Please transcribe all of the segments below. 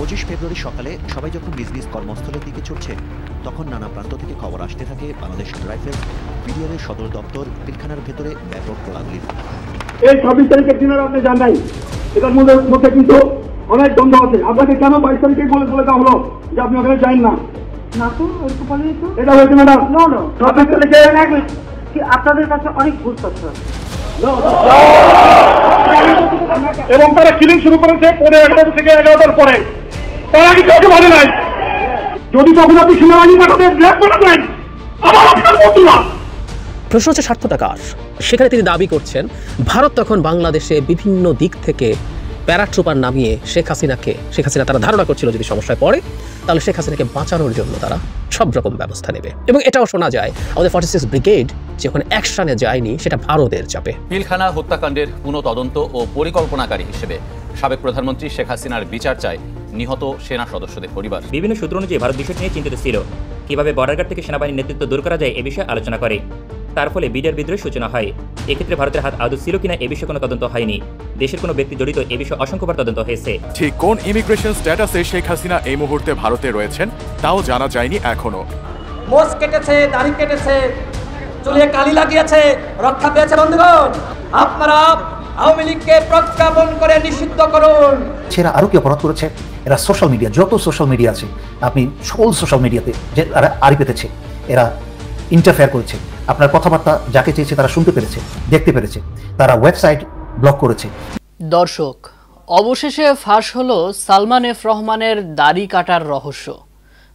25 ফেব্রুয়ারি সকালে সবাই যখন নিজ নিজ কর্মস্থলের দিকে ছুটছে, তখন নানা প্রান্ত থেকে খবর আসতে থাকে বাংলাদেশ রাইফেলস বিডিআরের সদর দপ্তর পিলখানার ভেতরে ব্যাপক গোলাগুলির। এই 26 তারিখের দিনের আপনি জান নাই, এটার মধ্যে কিন্তু অনেক দ্বন্দ্ব আছে। আপনাকে কেন 22 তারিখে বলে দেওয়া হলো যে আপনি ওখানে যান না? না তো ওইটুকু বলেই তো এটা হয়েছে ম্যাডাম। নো 26 তারিখে আপনাদের কাছে অনেক ভুল তথ্য আছে। এবং তারা কিলিং শুরু করেছে 11টা থেকে 11টার পরে। তারা কি কাউকে বলে নাই? যদি তখন আপনি সেনাবাহিনী পাঠাতে ব্ল্যাক পাঠাতেন, আমার আপনার বলতো না। প্রশ্ন হচ্ছে স্বার্থটা কার? সেখানে তিনি দাবি করছেন ভারত তখন বাংলাদেশে বিভিন্ন দিক থেকে প্যারাট্রুপার নামিয়ে শেখ হাসিনা তারা ধারণা করছিল যদি সমস্যায় পড়ে তাহলে শেখ হাসিনাকে বাঁচানোর জন্য তারা সব রকম ব্যবস্থা নেবে। এবং এটাও শোনা যায় আমাদের 46 ব্রিগেড যে ওখানে অ্যাকশনে যায়নি সেটা ভারতের চাপে। পিলখানা হত্যাকাণ্ডের পুনঃতদন্ত ও পরিকল্পনাকারী হিসেবে সাবেক প্রধানমন্ত্রী শেখ হাসিনার বিচার চায় নিহত সেনা সদস্যদের পরিবার। বিভিন্ন সূত্র অনুযায়ী ভারত বিষয়টি নিয়ে চিন্তিত ছিল, কিভাবে বর্ডার গার্ড থেকে সেনাবাহিনীর নেতৃত্ব দূর করা যায় এ বিষয়ে আলোচনা করে। তার ফলে বিডিআর বিদ্রোহের সূচনা হয়। এক্ষেত্রে ভারতের হাত আদৌ ছিল কিনা এ বিষয়ে কোনো তদন্ত হয়নি। দেশের কোনো ব্যক্তি জড়িত এ বিষয়ে অসংখ্যবার তদন্ত হয়েছে। ঠিক কোন ইমিগ্রেশন স্ট্যাটাসে শেখ হাসিনা এই মুহূর্তে ভারতে রয়েছেন তাও জানা যায়নি এখনো। মোষ কেটেছে, দাড়ি কেটেছে, চুলে কালি লাগিয়েছে, রক্ষা পেয়েছে। বন্ধুগণ, আপনারা আওয়ামী লীগকে প্রজ্ঞাপন করে নিষিদ্ধ করুন। এরা আরো কি অপরাধ করেছে? এরা সোশ্যাল মিডিয়া, যত সোশ্যাল মিডিয়া আছে আপনি সকল সোশ্যাল মিডিয়াতে যে আড়ি পেতেছে, এরা ইন্টারফেয়ার করেছে। আপনার কথাবার্তা যাকে চেয়েছে তারা শুনতে পেরেছে, দেখতে পেরেছে, তারা ওয়েবসাইট ব্লক করেছে। দর্শক, অবশেষে ফাঁস হলো সালমান এফ রহমানের দাড়ি কাটার রহস্য।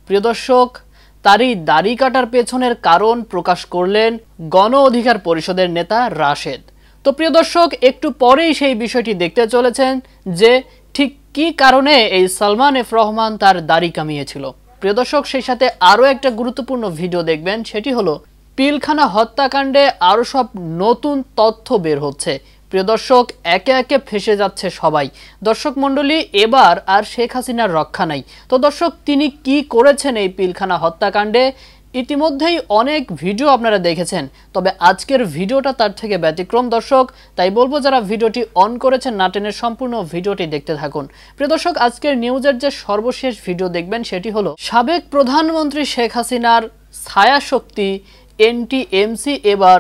প্রিয় দর্শক, তারই দাড়ি কাটার পেছনের কারণ প্রকাশ করলেন গণ অধিকার পরিষদের নেতা রাশেদ। তো প্রিয় দর্শক, একটু পরেই সেই বিষয়টি দেখতে চলেছেন যে ঠিক কী কারণে এই সালমান এফ রহমান তার দাড়ি কামিয়েছিল। প্রিয় দর্শক, সেই সাথে আরও একটা গুরুত্বপূর্ণ ভিডিও দেখবেন, সেটি হলো পিলখানা হত্যাকাণ্ডে আরও সব নতুন তথ্য বের হচ্ছে। প্রিয় দর্শক, একে একে ফেঁসে যাচ্ছে সবাই। দর্শক মণ্ডলী, এবার আর শেখ হাসিনার রক্ষা নাই। তো দর্শক, তিনি কি করেছেন এই পিলখানা হত্যাকাণ্ডে ইতিমধ্যেই অনেক ভিডিও আপনারা দেখেছেন, তবে আজকের ভিডিওটা তার থেকে ব্যতিক্রম দর্শক। তাই বলবো যারা ভিডিওটি অন করেছেন না টেনে সম্পূর্ণ ভিডিওটি দেখতে থাকুন। প্রিয় দর্শক, আজকের নিউজের যে সর্বশেষ ভিডিও দেখবেন সেটি হলো সাবেক প্রধানমন্ত্রী শেখ হাসিনার ছায়াশক্তি এনটিএমসি এবার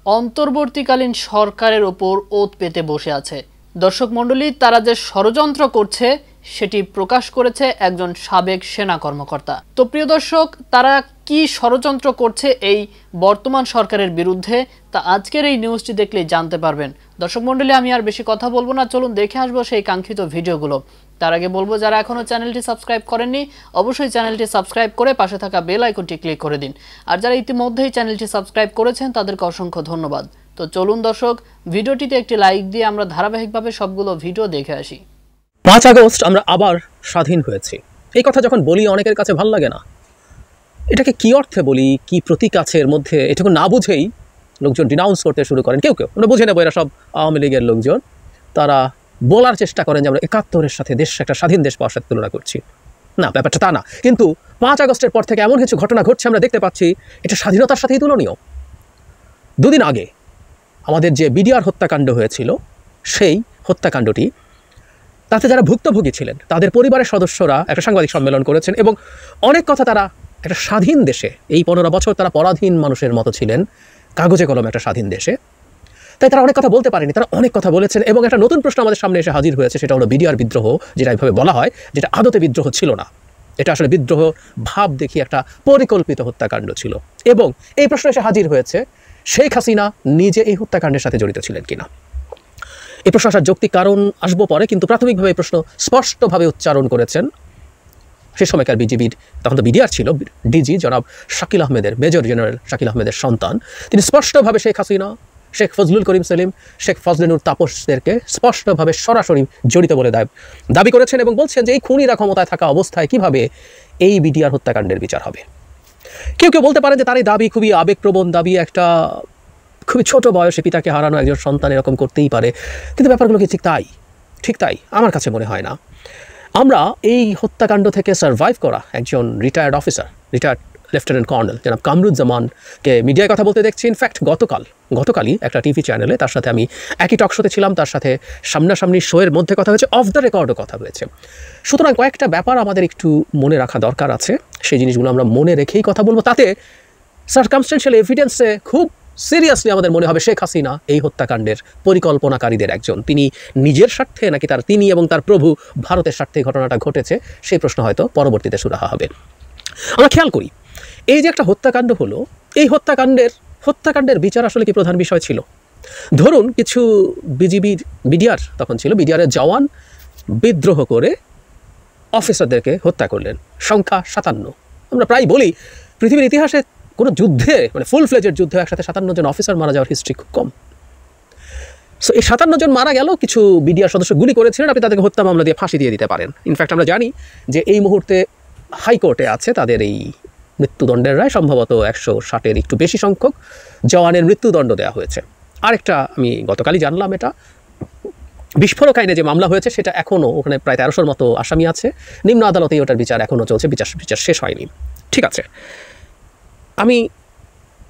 অন্তর্বর্তীকালীন সরকারের ওপর ওত পেতে বসে আছে। দর্শক মণ্ডলী, তারা যে ষড়যন্ত্র করছে সেটি প্রকাশ করেছে একজন সাবেক সেনা কর্মকর্তা। তো প্রিয় দর্শক, তারা কি ষড়যন্ত্র করছে এই বর্তমান সরকারের বিরুদ্ধে তা আজকের এই নিউজটি দেখলেই জানতে পারবেন। দর্শক মণ্ডলী, আমি আর বেশি কথা বলবো না, চলুন দেখে আসবো সেই কাঙ্ক্ষিত ভিডিওগুলো। তার আগে বলবো যারা এখনও চ্যানেলটি সাবস্ক্রাইব করেননি অবশ্যই চ্যানেলটি সাবস্ক্রাইব করে পাশে থাকা বেল আইকনটি ক্লিক করে দিন। আর যারা ইতিমধ্যেই চ্যানেলটি সাবস্ক্রাইব করেছেন তাদেরকে অসংখ্য ধন্যবাদ। তো চলুন দর্শক, ভিডিওটিতে একটি লাইক দিয়ে আমরা ধারাবাহিকভাবে সবগুলো ভিডিও দেখে আসি। 5 আগস্ট আমরা আবার স্বাধীন হয়েছি। এই কথা যখন বলি অনেকের কাছে ভাল লাগে না। এটাকে কি অর্থে বলি, কি প্রতীক আছে এর মধ্যে, এটুকু না বুঝেই লোকজন ডিনাউন্স করতে শুরু করেন। কেউ আমরা বুঝে নেবো এরা সব আওয়ামী লীগের লোকজন। তারা বলার চেষ্টা করেন যে আমরা 71-এর সাথে দেশ একটা স্বাধীন দেশ পাওয়ার সাথে তুলনা করছি। না, ব্যাপারটা তা না। কিন্তু 5 আগস্টের পর থেকে এমন কিছু ঘটনা ঘটছে আমরা দেখতে পাচ্ছি এটা স্বাধীনতার সাথেই তুলনীয়। দুদিন আগে আমাদের যে বিডিআর হত্যাকাণ্ড হয়েছিল সেই হত্যাকাণ্ডটি, তাতে যারা ভুক্তভোগী ছিলেন তাদের পরিবারের সদস্যরা একটা সাংবাদিক সম্মেলন করেছেন এবং অনেক কথা তারা একটা স্বাধীন দেশে এই 15 বছর তারা পরাধীন মানুষের মতো ছিলেন, কাগজে কলমে একটা স্বাধীন দেশে, তাই তারা অনেক কথা বলতে পারেনি। তারা অনেক কথা বলেছেন এবং একটা নতুন প্রশ্ন আমাদের সামনে এসে হাজির হয়েছে, সেটা হলো বিডিআর বিদ্রোহ, যেটা এইভাবে বলা হয়, যেটা আদতে বিদ্রোহ ছিল না। এটা আসলে বিদ্রোহ ভাব দেখিয়ে একটা পরিকল্পিত হত্যাকাণ্ড ছিল। এবং এই প্রশ্ন এসে হাজির হয়েছে শেখ হাসিনা নিজে এই হত্যাকাণ্ডের সাথে জড়িত ছিলেন কিনা। এই প্রশ্ন আসার যৌক্তিক কারণ আসবো পরে, কিন্তু প্রাথমিকভাবে এই প্রশ্ন স্পষ্টভাবে উচ্চারণ করেছেন সে সময়কার বিজিবির, তখন তো বিডিআর ছিল, ডিজি জনাব শাকিল আহমেদের, মেজর জেনারেল শাকিল আহমেদের সন্তান। তিনি স্পষ্টভাবে শেখ হাসিনা, শেখ ফজলুল করিম সেলিম, শেখ ফজলেনুর তাপসদেরকে স্পষ্টভাবে সরাসরি জড়িত বলে দাবি করেছেন এবং বলছেন যে এই খুনিরা ক্ষমতায় থাকা অবস্থায় কিভাবে এই বিডিআর হত্যাকাণ্ডের বিচার হবে। কেউ বলতে পারেন যে তার এই দাবি খুবই আবেগপ্রবণ দাবি, একটা খুবই ছোট বয়সে পিতাকে হারানো একজন সন্তান এরকম করতেই পারে, কিন্তু ব্যাপারগুলো কি ঠিক তাই আমার কাছে মনে হয় না। আমরা এই হত্যাকাণ্ড থেকে সারভাইভ করা একজন retired officer, retired lieutenant colonel জনাব কামরুজ্জামানকে মিডিয়ায় কথা বলতে দেখছি। ইনফ্যাক্ট গতকালই একটা টিভি চ্যানেলে তার সাথে আমি একই টক শোতে ছিলাম, তার সাথে সামনাসামনি শোয়ের মধ্যে কথা হয়েছে, অফ দ্য রেকর্ডও কথা হয়েছে। সুতরাং কয়েকটা ব্যাপার আমাদের একটু মনে রাখা দরকার আছে, সেই জিনিসগুলো আমরা মনে রেখেই কথা বলবো। তাতে সার্কামস্টেন্সিয়াল এভিডেন্সে খুব সিরিয়াসলি আমাদের মনে হবে শেখ হাসিনা এই হত্যাকাণ্ডের পরিকল্পনাকারীদের একজন। তিনি নিজের স্বার্থে নাকি তিনি এবং তার প্রভু ভারতের স্বার্থে ঘটনাটা ঘটেছে, সেই প্রশ্ন হয়তো পরবর্তীতে সুরাহা হবে। আমরা খেয়াল করি, এই যে একটা হত্যাকাণ্ড হলো, এই হত্যাকাণ্ডের বিচার আসলে কি প্রধান বিষয় ছিল? ধরুন কিছু বিডিআর তখন ছিল, বিডিআরের জওয়ান বিদ্রোহ করে অফিসারদেরকে হত্যা করলেন, সংখ্যা 57। আমরা প্রায় বলি পৃথিবীর ইতিহাসে কোনো যুদ্ধে, মানে ফুল ফ্লেজের যুদ্ধে একসাথে 57 জন অফিসার মারা যাওয়ার হিস্ট্রি খুব কম। সো এই 57 জন মারা গেল, কিছু বিডিআর সদস্য গুলি করেছিলেন, আপনি তাদেরকে হত্যা মামলা দিয়ে ফাঁসি দিয়ে দিতে পারেন। ইনফ্যাক্ট আমরা জানি যে এই মুহূর্তে হাইকোর্টে আছে তাদের এই মৃত্যুদণ্ডের রায়, সম্ভবত 160-এর একটু বেশি সংখ্যক জওয়ানের মৃত্যুদণ্ড দেওয়া হয়েছে। আরেকটা আমি গতকালই জানলাম, এটা বিস্ফোরক আইনে যে মামলা হয়েছে সেটা এখনও, ওখানে প্রায় 1300-র মতো আসামি আছে, নিম্ন আদালতেই ওটার বিচার এখনও চলছে, বিচার শেষ হয়নি। ঠিক আছে, আমি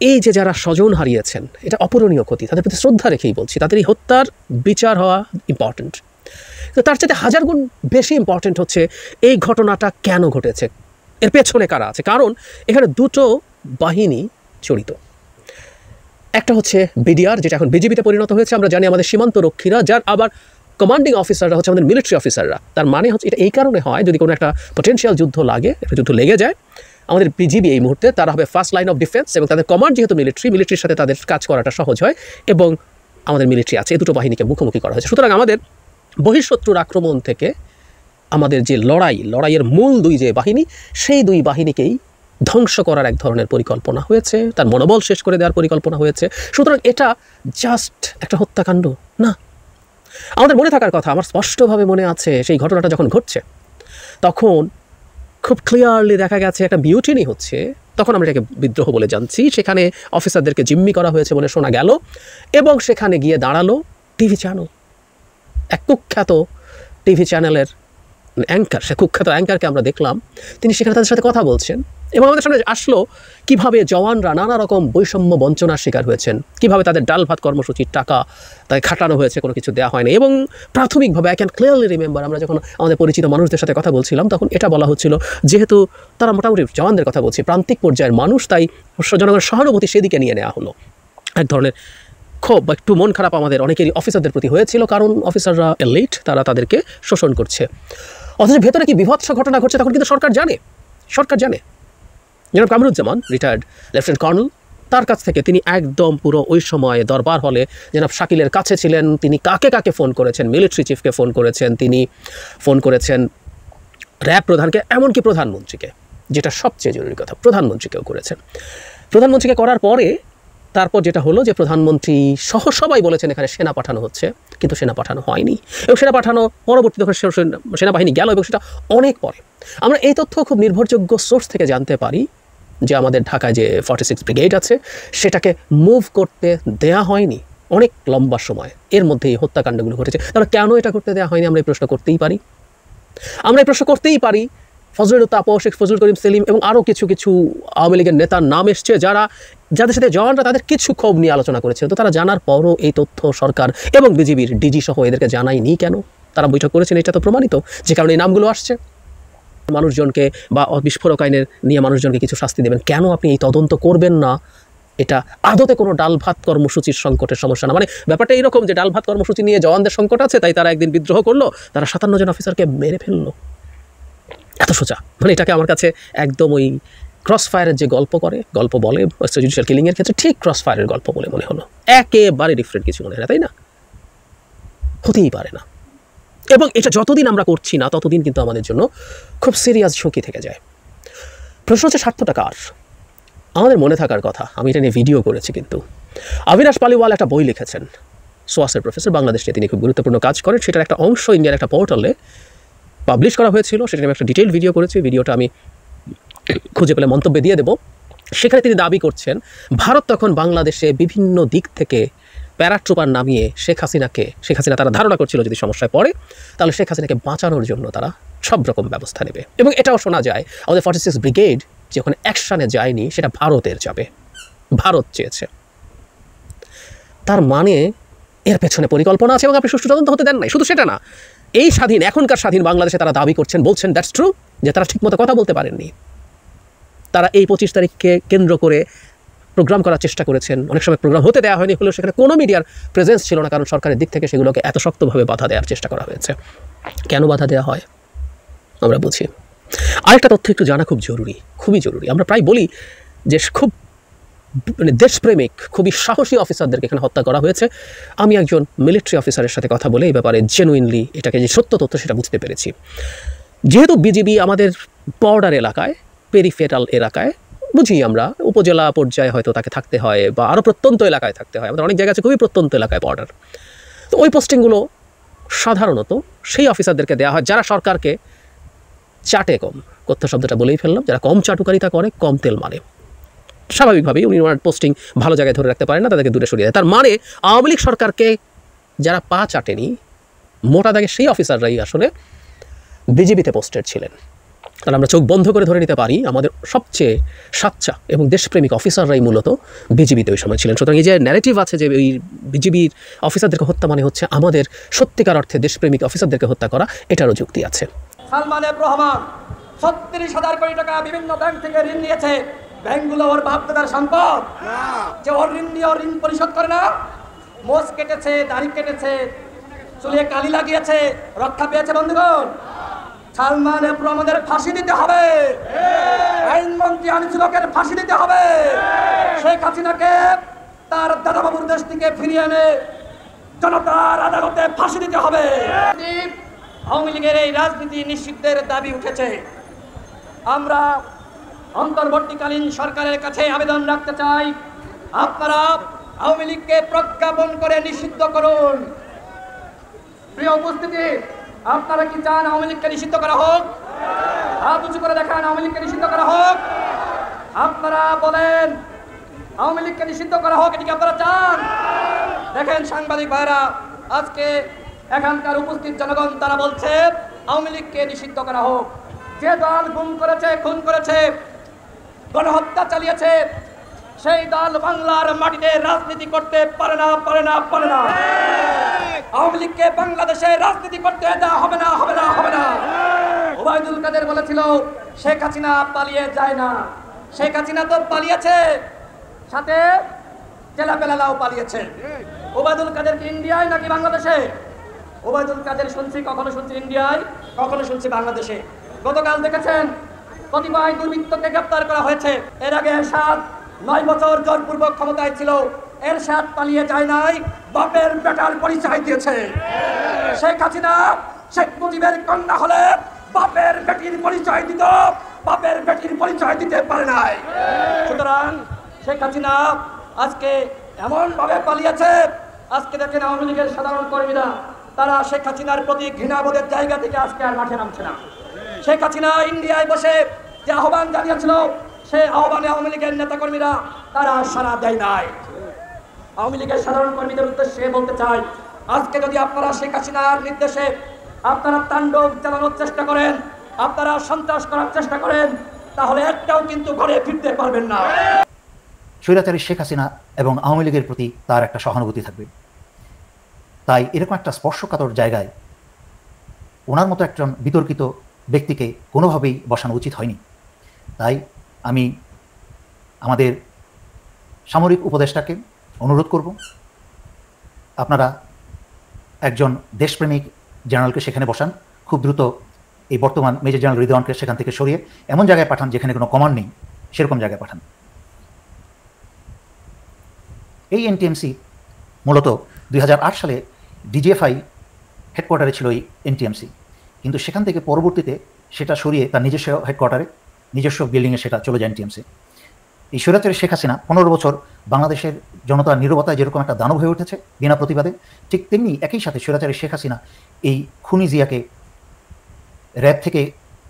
এই যে যারা স্বজন হারিয়েছেন, এটা অপূরণীয় ক্ষতি, তাদের প্রতি শ্রদ্ধা রেখেই বলছি, তাদের এই হত্যার বিচার হওয়া ইম্পর্টেন্ট। তো তার চাইতে 1000 গুণ বেশি ইম্পর্টেন্ট হচ্ছে এই ঘটনাটা কেন ঘটেছে, এর পেছনে কারা আছে। কারণ এখানে দুটো বাহিনী জড়িত। একটা হচ্ছে বিডিআর, যেটা এখন বিজিবিতে পরিণত হয়েছে। আমরা জানি আমাদের সীমান্ত রক্ষীরা, যার আবার কমান্ডিং অফিসাররা হচ্ছে আমাদের মিলিটারি অফিসাররা। তার মানে হচ্ছে এটা এই কারণে হয়, যদি কোনো একটা পটেনশিয়াল যুদ্ধ লাগে, একটা যুদ্ধ লেগে যায়, আমাদের বিজিবি এই মুহূর্তে তারা হবে ফার্স্ট লাইন অফ ডিফেন্স, এবং তাদের কমান্ড যেহেতু মিলিটারির সাথে তাদের কাজ করাটা সহজ হয়, এবং আমাদের মিলিটারি আছে, এই দুটো বাহিনীকে মুখোমুখি করা হয়েছে। সুতরাং আমাদের বহিঃশত্রুর আক্রমণ থেকে আমাদের যে লড়াইয়ের মূল দুই যে বাহিনী, সেই দুই বাহিনীকেই ধ্বংস করার এক ধরনের পরিকল্পনা হয়েছে, তার মনোবল শেষ করে দেওয়ার পরিকল্পনা হয়েছে। সুতরাং এটা জাস্ট একটা হত্যাকাণ্ড না। আমাদের মনে থাকার কথা, আমার স্পষ্টভাবে মনে আছে সেই ঘটনাটা যখন ঘটছে তখন খুব ক্লিয়ারলি দেখা গেছে একটা মিউটিনি হচ্ছে, তখন আমরা এটাকে বিদ্রোহ বলে জানছি। সেখানে অফিসারদেরকে জিম্মি করা হয়েছে বলে শোনা গেল, এবং সেখানে গিয়ে দাঁড়ালো টিভি চ্যানেল, এক কুখ্যাত টিভি চ্যানেলের অ্যাঙ্কার। সে কুখ্যাত অ্যাঙ্কারকে আমরা দেখলাম, তিনি সেখানে তাদের সাথে কথা বলছেন, এবং আমাদের সামনে আসলো কিভাবে জওয়ানরা নানা রকম বৈষম্য বঞ্চনার শিকার হয়েছেন, কিভাবে তাদের ডাল ভাত কর্মসূচির টাকা তাকে খাটানো হয়েছে, কোনো কিছু দেওয়া হয়নি। এবং প্রাথমিকভাবে আই ক্যান ক্লিয়ারলি রিমেম্বার, আমরা যখন আমাদের পরিচিত মানুষদের সাথে কথা বলছিলাম, তখন এটা বলা হচ্ছিল, যেহেতু তারা মোটামুটি জওয়ানদের কথা বলছি, প্রান্তিক পর্যায়ের মানুষ, তাই জনগণের সহানুভূতি সেদিকে নিয়ে নেওয়া হলো। এক ধরনের ক্ষোভ বা একটু মন খারাপ আমাদের অনেকেরই অফিসারদের প্রতি হয়েছিল, কারণ অফিসাররা এলিট, তারা তাদেরকে শোষণ করছে। অথচ ভেতরে কি বিভৎস ঘটনা ঘটছে তখন কিন্তু সরকার জানে। জনাব কামরুজ্জামান, রিটায়ার্ড লেফটেন্যান্ট কর্নেল, তার কাছ থেকে তিনি একদম পুরো ওই সময় দরবার হলে জনাব শাকিলের কাছে ছিলেন। তিনি কাকে ফোন করেছেন, মিলিটারি চিফকে ফোন করেছেন, তিনি ফোন করেছেন র্যাব প্রধানকে, এমনকি প্রধানমন্ত্রীকে, যেটা সবচেয়ে জরুরি কথা, প্রধানমন্ত্রীকেও করেছেন। প্রধানমন্ত্রীকে করার পরে তারপর যেটা হলো যে প্রধানমন্ত্রী সহ সবাই বলেছেন এখানে সেনা পাঠানো হচ্ছে, কিন্তু সেনা পাঠানো হয়নি, এবং সেনা পাঠানো পরবর্তী যখন সেনাবাহিনী গেল, এবং সেটা অনেক পরে। আমরা এই তথ্য খুব নির্ভরযোগ্য সোর্স থেকে জানতে পারি যে আমাদের ঢাকায় যে 46 ব্রিগেড আছে, সেটাকে মুভ করতে দেয়া হয়নি অনেক লম্বা সময়, এর মধ্যে এই হত্যাকাণ্ডগুলো ঘটেছে। তাহলে কেন এটা করতে দেওয়া হয়নি, আমরা এই প্রশ্ন করতেই পারি। ফজলুল তাপস, শেখ ফজলুল করিম সেলিম এবং আরও কিছু আওয়ামী লীগের নেতার নাম এসছে, যাদের সাথে জওয়ানরা তাদের কিছু ক্ষোভ নিয়ে আলোচনা করেছিল। তো তারা জানার পরও এই তথ্য সরকার এবং বিজিবির ডিজি সহ এদেরকে জানায়নি কেন? তারা বৈঠক করেছেন, এটা তো প্রমাণিত, যে কারণে এই নামগুলো আসছে। মানুষজনকে বা বিস্ফোরক আইনের নিয়ে মানুষজনকে কিছু শাস্তি দেবেন, কেন আপনি এই তদন্ত করবেন না? এটা আদতে কোনো ডাল ভাত কর্মসূচির সংকটের সমস্যা না। মানে ব্যাপারটা এইরকম যে ডাল ভাত কর্মসূচি নিয়ে জওয়ানদের সংকট আছে, তাই তারা একদিন বিদ্রোহ করলো, তারা 57 জন অফিসারকে মেরে ফেললো, এত সোজা। মানে এটাকে আমার কাছে একদম ওই ক্রস ফায়ারের যে গল্প বলে জুডিশিয়াল কিলিংয়ের ক্ষেত্রে, ঠিক ক্রস ফায়ারের গল্প বলে মনে হলো। একেবারে ডিফারেন্ট কিছু মনে হয় না, তাই না? হতেই পারে না। এবং এটা যতদিন আমরা করছি না, ততদিন কিন্তু আমাদের জন্য খুব সিরিয়াস ঝুঁকি থেকে যায়। প্রশ্ন হচ্ছে স্বার্থটা কার? আমাদের মনে থাকার কথা, আমি এটা নিয়ে ভিডিও করেছি, কিন্তু অবিনাশ পালিওয়াল একটা বই লিখেছেন, সোয়াসের প্রফেসর, বাংলাদেশ নিয়ে তিনি খুব গুরুত্বপূর্ণ কাজ করেন। সেটার একটা অংশ ইন্ডিয়ার একটা পোর্টালে পাবলিশ করা হয়েছিল, সেটা নিয়ে একটা ডিটেইল ভিডিও করেছি। ভিডিওটা আমি খুঁজে পেলে মন্তব্যে দিয়ে দেবো। সেখানে তিনি দাবি করছেন ভারত তখন বাংলাদেশে বিভিন্ন দিক থেকে প্যারাট্রুপার নামিয়ে শেখ হাসিনা তারা ধারণা করছিল যদি সমস্যায় পড়ে তাহলে শেখ হাসিনাকে বাঁচানোর জন্য তারা সব রকম ব্যবস্থা নেবে। এবং এটাও শোনা যায় আমাদের 46 ব্রিগেড যে ওখানে অ্যাকশানে যায়নি সেটা ভারতের চাপে, ভারত চেয়েছে। তার মানে এর পেছনে পরিকল্পনা আছে এবং আপনি সুষ্ঠু তদন্ত হতে দেন নাই। শুধু সেটা না, এই স্বাধীন, এখনকার স্বাধীন বাংলাদেশে তারা দাবি করছেন, বলছেন দ্যাটস ট্রু, যে তারা ঠিকমতো কথা বলতে পারেননি। তারা এই 25 তারিখকে কেন্দ্র করে প্রোগ্রাম করার চেষ্টা করেছেন, অনেক সময় প্রোগ্রাম হতে দেওয়া হয়নি, হলেও সেখানে কোনো মিডিয়ার প্রেজেন্স ছিল না, কারণ সরকারের দিক থেকে সেগুলোকে এত শক্তভাবে বাধা দেওয়ার চেষ্টা করা হয়েছে। কেন বাধা দেওয়া হয় আমরা বুঝি। আরেকটা তথ্য একটু জানা খুব জরুরি, খুবই জরুরি। আমরা প্রায় বলি যে খুব মানে দেশপ্রেমিক, খুবই সাহসী অফিসারদেরকে এখানে হত্যা করা হয়েছে। আমি একজন মিলিটারি অফিসারের সাথে কথা বলে এই ব্যাপারে জেনুইনলি এটাকে যে সত্য তথ্য সেটা বুঝতে পেরেছি। যেহেতু বিজিবি আমাদের বর্ডার এলাকায়, পেরিফেরাল এলাকায়, বুঝি আমরা উপজেলা পর্যায়ে হয়তো তাকে থাকতে হয় বা আরও প্রত্যন্ত এলাকায় থাকতে হয়, আমাদের অনেক জায়গা আছে খুবই প্রত্যন্ত এলাকায় বর্ডার। তো ওই পোস্টিংগুলো সাধারণত সেই অফিসারদেরকে দেওয়া হয় যারা সরকারকে চাটে কম, কথ্য শব্দটা বলেই ফেললাম, যারা কম চাটুকারিতা করে, কম তেল মানে। স্বাভাবিকভাবেই উনি ওনার পোস্টিং ভালো জায়গায় ধরে রাখতে পারেন না, তাদেরকে দূরে সরিয়ে দেয়। তার মানে আওয়ামী লীগ সরকারকে যারা পা চাটেনি, মোটা দাগে সেই অফিসাররাই আসলে বিজিবিতে পোস্টেড ছিলেন। তাহলে আমরা চোখ বন্ধ করে ধরে নিতে পারি আমাদের সবচেয়ে সাচ্চা এবং দেশপ্রেমিক অফিসাররাই মূলত বিজিবিতে ওই সময় ছিলেন। সুতরাং এই যে ন্যারেটিভ আছে যে ওই বিজিবির অফিসারদেরকে হত্যা মানে হচ্ছে আমাদের সত্যিকার অর্থে দেশপ্রেমিক অফিসারদেরকে হত্যা করা, এটারও যুক্তি আছে। সালমান এফ রহমান 36,000 কোটি টাকা বিভিন্ন ব্যাংক থেকে ঋণ নিয়েছে। ব্যাংকগুলো ওর বাপদাদার সম্পদ, যে ওর ঋণ নিয়ে ওর ঋণ পরিশোধ করে না। মোষ কেটেছে, দাড়ি কেটেছে, চুলে কালি লাগিয়েছে, রক্ষা পেয়েছে। বন্ধুগণ, সালমান এফ রহমানের ফাঁসি দিতে হবে, আইনমন্ত্রী আনিসুল হকের ফাঁসি দিতে হবে, শেখ হাসিনাকে তার দাদাবাবুর দেশ থেকে ফিরিয়ে এনে জনতার আদালতে ফাঁসি দিতে হবে। আওয়ামী লীগের এই রাজনীতি নিষিদ্ধের দাবি উঠেছে। আমরা অন্তর্বর্তীকালীন সরকারের কাছে আবেদন রাখতে চাই, আপনারা আওয়ামী লীগকে প্রজ্ঞাপন করে নিষিদ্ধ করুন। প্রিয় উপস্থিতি, আপনারা কি চান আওয়ামী লীগকে নিষিদ্ধ করা হোক? হাত উঁচু করে দেখান, আওয়ামী লীগকে নিষিদ্ধ করা হোক। আপনারা বলেন আওয়ামী লীগকে নিষিদ্ধ করা হোক, এটি কি আপনারা চান? দেখেন সাংবাদিক ভাইরা, আজকে এখানকার উপস্থিত জনগণ তারা বলছে আওয়ামী লীগকে নিষিদ্ধ করা হোক। যে দল গুম করেছে, খুন করেছে, গণহত্যা চালিয়েছে, সেই দল বাংলার মাটিতে রাজনীতি করতে পারে না, পারে না, পারে না। আওয়ামী লীগকে বাংলাদেশে রাজনীতি করতে দেওয়া হবে না, হবে না, হবে না। ওবায়দুল কাদের বলেছিল শেখ হাসিনা পালিয়ে যায় না। শেখ হাসিনা তো পালিয়েছে, সাথে জেলাপেলালাও পালিয়েছে। ওবায়দুল কাদের কি ইন্ডিয়ায় নাকি বাংলাদেশে? ওবায়দুল কাদের শুনছি, কখনো শুনছি ইন্ডিয়ায়, কখনো শুনছি বাংলাদেশে। গতকাল দেখেছেন কতিপয় দুর্বৃত্তকে গ্রেপ্তার করা হয়েছে। এর আগে এরশাদ 9 বছর জোরপূর্বক ক্ষমতায় ছিল, এরশাদ পালিয়ে যায় নাই, বাপের বেটার পরিচয় দিয়েছে। শেখ হাসিনা শেখ মুজিবের কন্যা হলে বাপের বেটির পরিচয় দিত, বাপের বেটির পরিচয় দিতে পারে নাই। সুতরাং শেখ হাসিনা আজকে এমন ভাবে পালিয়েছে, আজকে দেখেন আওয়ামী লীগের সাধারণ কর্মীরা তারা শেখ হাসিনার প্রতি ঘৃণাবোধের জায়গা থেকে আজকে আর মাঠে নামছে না। শেখ হাসিনা ইন্ডিয়ায় বসে যে আহ্বান জানিয়েছিল, সেই আহ্বানে আওয়ামী লীগের নেতাকর্মীরা তারা সাড়া দেয় নাই। আওয়ামী লীগের সাধারণ কর্মীদের উদ্দেশ্যে বলতে চাই, আজকে যদি আপনারা শেখ হাসিনার নির্দেশে আপনারা তাণ্ডব চালানোর চেষ্টা করেন, আপনারা সন্ত্রাস করার চেষ্টা করেন, তাহলে একটাও কিন্তু ঘরে ফিরতে পারবেন না। স্বৈরাচারী শেখ হাসিনা এবং আওয়ামী লীগের প্রতি তার একটা সহানুভূতি থাকবে। তাই এরকম একটা স্পর্শকাতর জায়গায় ওনার মতো একজন বিতর্কিত ব্যক্তিকে কোনোভাবেই বসানো উচিত হয়নি। তাই আমি আমাদের সামরিক উপদেষ্টাকে অনুরোধ করব, আপনারা একজন দেশপ্রেমিক জেনারেলকে সেখানে বসান, খুব দ্রুত এই বর্তমান মেজর জেনারেল রিদওয়ানকে সেখান থেকে সরিয়ে এমন জায়গায় পাঠান যেখানে কোনো কমান্ড নেই, সেরকম জায়গায় পাঠান। এই এনটিএমসি মূলত 2008 সালে ডিজিএফআই হেডকোয়ার্টারে ছিল এই এনটিএমসি, কিন্তু সেখান থেকে পরবর্তীতে সেটা সরিয়ে তার নিজস্ব হেডকোয়ার্টারে, নিজস্ব বিল্ডিংয়ে সেটা চলে যায় এনটিএমসি। এই স্বৈরাচারী শেখ হাসিনা 15 বছর বাংলাদেশের জনতার নীরবতায় যেরকম একটা দানব হয়ে উঠেছে বিনা প্রতিবাদে, ঠিক তেমনি একই সাথে স্বৈরাচারী শেখ হাসিনা এই খুনি জিয়াকে র্যাব থেকে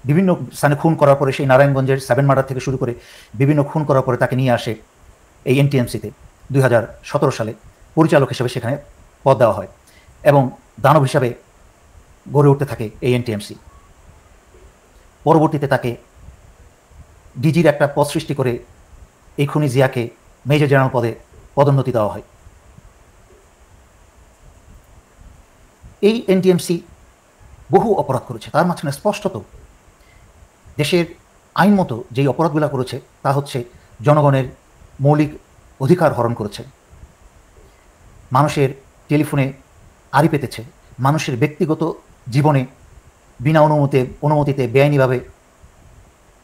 বিভিন্ন স্থানে খুন করার পরে, সেই নারায়ণগঞ্জের 7 মার্ডার থেকে শুরু করে বিভিন্ন খুন করার পরে তাকে নিয়ে আসে এই এনটিএমসিতে। 2017 সালে পরিচালক হিসেবে সেখানে পদ দেওয়া হয় এবং দানব হিসাবে গড়ে উঠতে থাকে এই এনটিএমসি। পরবর্তীতে তাকে ডিজির একটা পদ সৃষ্টি করে এই খুনি জিয়াকে মেজর জেনারেল পদে পদোন্নতি দেওয়া হয়। এই এনটিএমসি বহু অপরাধ করেছে, তার মাঝখানে স্পষ্টত দেশের আইন মতো যেই অপরাধগুলো করেছে তা হচ্ছে জনগণের মৌলিক অধিকার হরণ করেছে, মানুষের টেলিফোনে আড়ি পেতেছে, মানুষের ব্যক্তিগত জীবনে বিনা অনুমতিতে বেআইনিভাবে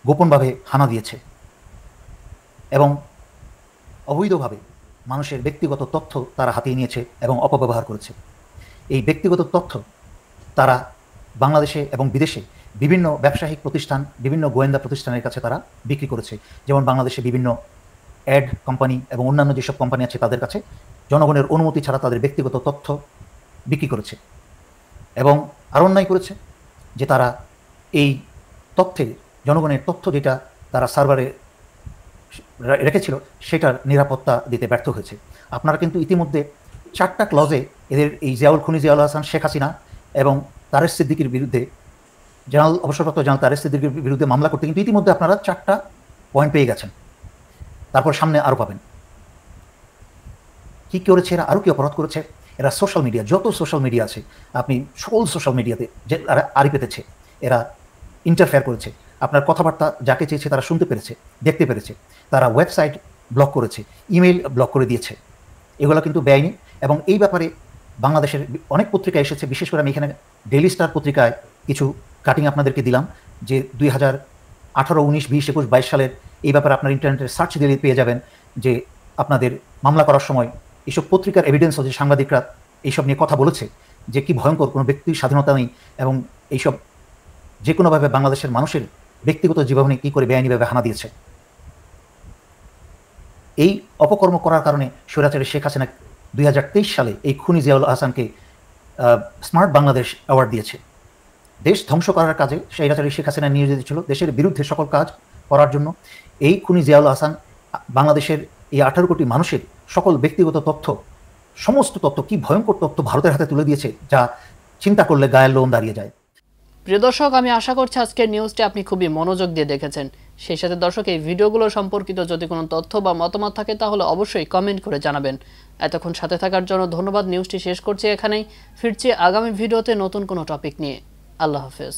গোপনভাবে হানা দিয়েছে এবং অবৈধভাবে মানুষের ব্যক্তিগত তথ্য তারা হাতিয়ে নিয়েছে এবং অপব্যবহার করেছে। এই ব্যক্তিগত তথ্য তারা বাংলাদেশে এবং বিদেশে বিভিন্ন ব্যবসায়িক প্রতিষ্ঠান, বিভিন্ন গোয়েন্দা প্রতিষ্ঠানের কাছে তারা বিক্রি করেছে। যেমন বাংলাদেশে বিভিন্ন অ্যাড কোম্পানি এবং অন্যান্য যেসব কোম্পানি আছে তাদের কাছে জনগণের অনুমতি ছাড়া তাদের ব্যক্তিগত তথ্য বিক্রি করেছে এবং আরও অন্যায় করেছে যে তারা এই তথ্যে জনগণের তথ্য যেটা তারা সার্ভারে রেখেছিল সেটার নিরাপত্তা দিতে ব্যর্থ হয়েছে। আপনারা কিন্তু ইতিমধ্যে 4টা ক্লজে এদের এই খুনি জিয়াউল হাসান, শেখ হাসিনা এবং তারেক সিদ্দিকীর বিরুদ্ধে অবসরপ্রাপ্ত জেনারেল তারেক সিদ্দিকীর বিরুদ্ধে মামলা করতে কিন্তু ইতিমধ্যে আপনারা 4টা পয়েন্ট পেয়ে গেছেন। তারপর সামনে আরও পাবেন। কী করেছে এরা, আরও কী অপরাধ করেছে এরা? সোশ্যাল মিডিয়া, যত সোশ্যাল মিডিয়া আছে আপনি সকল সোশ্যাল মিডিয়াতে যে তারা আড়ি পেতেছে, এরা ইন্টারফেয়ার করেছে, আপনার কথাবার্তা যাকে চেয়েছে তারা শুনতে পেরেছে, দেখতে পেরেছে, তারা ওয়েবসাইট ব্লক করেছে, ইমেইল ব্লক করে দিয়েছে। এগুলো কিন্তু বেআইনি এবং এই ব্যাপারে বাংলাদেশের অনেক পত্রিকা এসেছে। বিশেষ করে আমি এখানে ডেইলি স্টার পত্রিকায় কিছু কাটিং আপনাদেরকে দিলাম যে 2018, 19, 20, 21, 22 সালের এই ব্যাপারে আপনার ইন্টারনেটে সার্চ দিলে পেয়ে যাবেন যে আপনাদের মামলা করার সময় এইসব পত্রিকার এভিডেন্স হচ্ছে সাংবাদিকরা এইসব নিয়ে কথা বলেছে যে কি ভয়ঙ্কর, কোনো ব্যক্তির স্বাধীনতা নেই এবং এইসব যে কোনোভাবে বাংলাদেশের মানুষের ব্যক্তিগত জীবনে কী করে বেআইনিভাবে হানা দিয়েছে। এই অপকর্ম করার কারণে স্বৈরাচারী শেখ হাসিনা 2023 সালে এই খুনি জিয়াউল হাসানকে স্মার্ট বাংলাদেশ অ্যাওয়ার্ড দিয়েছে। দেশ ধ্বংস করার কাজে স্বৈরাচারী শেখ হাসিনা নিয়োজিত ছিল, দেশের বিরুদ্ধে সকল কাজ করার জন্য। এই খুনি জিয়াউল হাসান বাংলাদেশের এই 18 কোটি মানুষের সকল ব্যক্তিগত তথ্য, সমস্ত তথ্য, কি ভয়ঙ্কর তথ্য ভারতের হাতে তুলে দিয়েছে যা চিন্তা করলে গায়ের লোম দাঁড়িয়ে যায়। প্রিয় দর্শক, আমি আশা করছি আজকের নিউজটি আপনি খুবই মনোযোগ দিয়ে দেখেছেন। সেই সাথে দর্শক, এই ভিডিওগুলো সম্পর্কিত যদি কোনো তথ্য বা মতামত থাকে তাহলে অবশ্যই কমেন্ট করে জানাবেন। এতক্ষণ সাথে থাকার জন্য ধন্যবাদ। নিউজটি শেষ করছি এখানেই, ফিরছি আগামী ভিডিওতে নতুন কোনো টপিক নিয়ে। আল্লাহ হাফেজ।